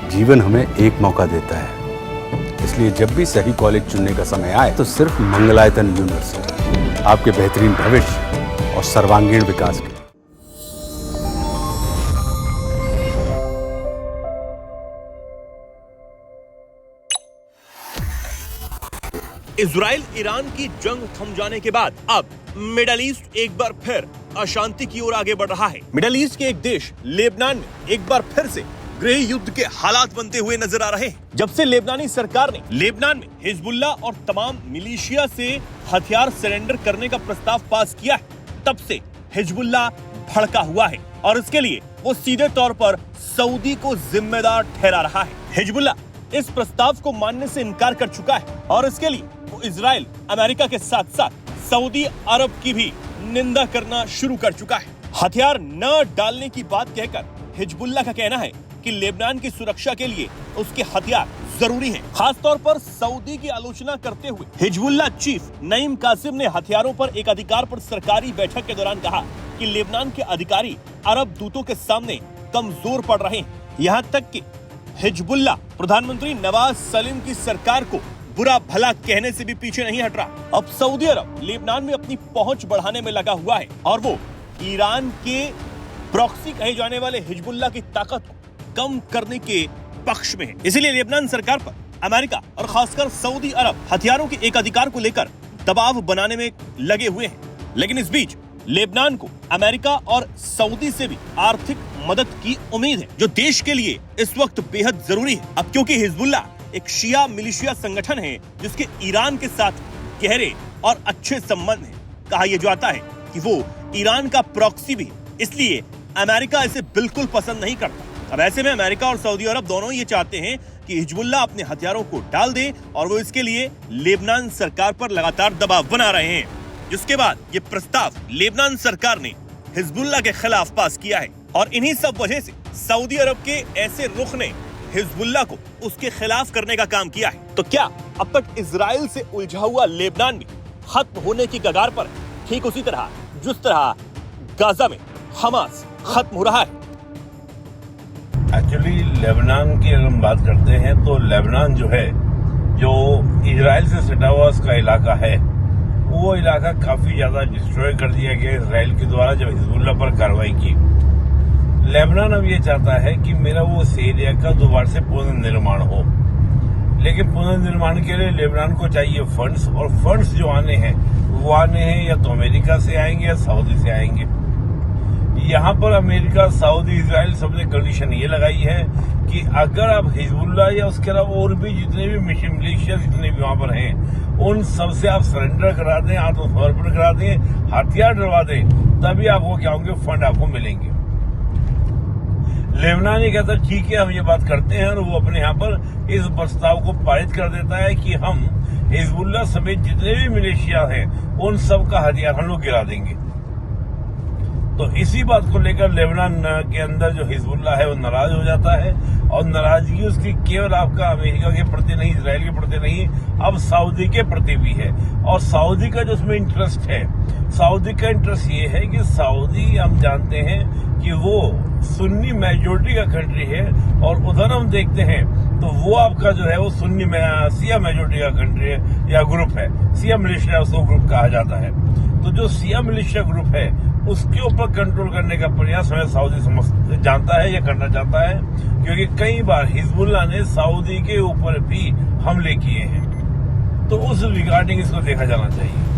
जीवन हमें एक मौका देता है, इसलिए जब भी सही कॉलेज चुनने का समय आए तो सिर्फ मंगलायतन यूनिवर्सिटी आपके बेहतरीन भविष्य और सर्वांगीण विकास के। इजराइल ईरान की जंग थम जाने के बाद अब मिडल ईस्ट एक बार फिर अशांति की ओर आगे बढ़ रहा है। मिडल ईस्ट के एक देश लेबनान में एक बार फिर से गृह युद्ध के हालात बनते हुए नजर आ रहे हैं। जब से लेबनानी सरकार ने लेबनान में हिजबुल्ला और तमाम मिलिशिया से हथियार सरेंडर करने का प्रस्ताव पास किया है, तब से हिजबुल्ला भड़का हुआ है और इसके लिए वो सीधे तौर पर सऊदी को जिम्मेदार ठहरा रहा है। हिजबुल्ला इस प्रस्ताव को मानने से इनकार कर चुका है और इसके लिए वो इजराइल, अमेरिका के साथ साथ सऊदी अरब की भी निंदा करना शुरू कर चुका है। हथियार न डालने की बात कहकर हिजबुल्ला का कहना है कि लेबनान की सुरक्षा के लिए उसके हथियार जरूरी हैं। खास तौर पर सऊदी की आलोचना करते हुए हिजबुल्ला चीफ नईम कासिम ने हथियारों पर एक अधिकार पर सरकारी बैठक के दौरान कहा कि लेबनान के अधिकारी अरब दूतों के सामने कमजोर पड़ रहे हैं। यहाँ तक कि हिजबुल्ला प्रधानमंत्री नवाज सलीम की सरकार को बुरा भला कहने से भी पीछे नहीं हट रहा। अब सऊदी अरब लेबनान में अपनी पहुंच बढ़ाने में लगा हुआ है और वो ईरान के प्रॉक्सी कहे जाने वाले हिजबुल्ला की ताकत को कम करने के पक्ष में है। इसीलिए लेबनान सरकार पर अमेरिका और खासकर सऊदी अरब हथियारों के एक अधिकार को लेकर दबाव बनाने में लगे हुए हैं। लेकिन इस बीच लेबनान को अमेरिका और सऊदी से भी आर्थिक मदद की उम्मीद है, जो देश के लिए इस वक्त बेहद जरूरी है। अब क्योंकि हिजबुल्ला एक शिया मिलिशिया संगठन है जिसके ईरान के साथ गहरे और अच्छे संबंध हैं। कहा यह जाता है कि वो ईरान का प्रॉक्सी भी है, इसलिए अमेरिका इसे बिल्कुल पसंद नहीं करता। अब ऐसे में अमेरिका और सऊदी अरब दोनों ये चाहते हैं कि हिजबुल्ला अपने हथियारों को डाल दे और वो इसके लिए लेबनान सरकार पर लगातार दबाव बना रहे हैं, जिसके बाद ये प्रस्ताव लेबनान सरकार ने हिजबुल्ला के खिलाफ पास किया है। और इन्हीं सब वजह से सऊदी अरब के ऐसे रुख ने हिजबुल्ला को उसके खिलाफ करने का काम किया है। तो क्या अब तक इजराइल से उलझा हुआ लेबनान भी खत्म होने की कगार पर है, ठीक उसी तरह जिस तरह गाजा में हमास खत्म हो रहा है? एक्चुअली लेबनान की अगर हम बात करते हैं तो लेबनान जो है, जो इजराइल से सटा हुआ उसका इलाका है, वो इलाका काफी ज्यादा डिस्ट्रॉय कर दिया गया इसराइल के द्वारा जब हिजबुल्ला पर कार्रवाई की। लेबनान अब ये चाहता है कि मेरा वो एरिया का दोबारा से पुनर्निर्माण हो, लेकिन पुनर्निर्माण के लिए लेबनान को चाहिए फंड्स, और फंड्स जो आने हैं वो आने हैं या तो अमेरिका से आएंगे या सऊदी से आएंगे। यहाँ पर अमेरिका, सऊदी, इजराइल सबने कंडीशन ये लगाई है कि अगर आप हिजबुल्ला या उसके अलावा और भी जितने भी मिलिशिया जितने भी वहां पर हैं उन सबसे आप सरेंडर करा दें, आत्मसमर्पण करा दें, हथियार डलवा दें, तभी आपको क्या होंगे, फंड आपको मिलेंगे। लेबनान ये कहता है ठीक है हम ये बात करते हैं, और वो अपने यहाँ पर इस प्रस्ताव को पारित कर देता है कि हम हिजबुल्ला समेत जितने भी मिलिशिया हैं उन सब का हथियार हम लोग गिरा देंगे। तो इसी बात को लेकर लेबनान के अंदर जो हिजबुल्ला है वो नाराज हो जाता है, और नाराजगी उसकी केवल आपका अमेरिका के प्रति नहीं, इजराइल के प्रति नहीं, अब सऊदी के प्रति भी है। और सऊदी का जो उसमें इंटरेस्ट है, सऊदी का इंटरेस्ट ये है कि सऊदी हम जानते हैं कि वो सुन्नी मेजोरिटी का कंट्री है, और उधर हम देखते हैं तो वो आपका जो है वो सुन्नी सिया मेजोरिटी का कंट्री है या ग्रुप है, सिया मिलिशिया उसको ग्रुप कहा जाता है। तो जो सिया मिलिशिया ग्रुप है उसके ऊपर कंट्रोल करने का प्रयास हमें सऊदी जानता है या करना चाहता है, क्योंकि कई बार हिजबुल्ला ने सऊदी के ऊपर भी हमले किए हैं। तो उस रिगार्डिंग इसको देखा जाना चाहिए।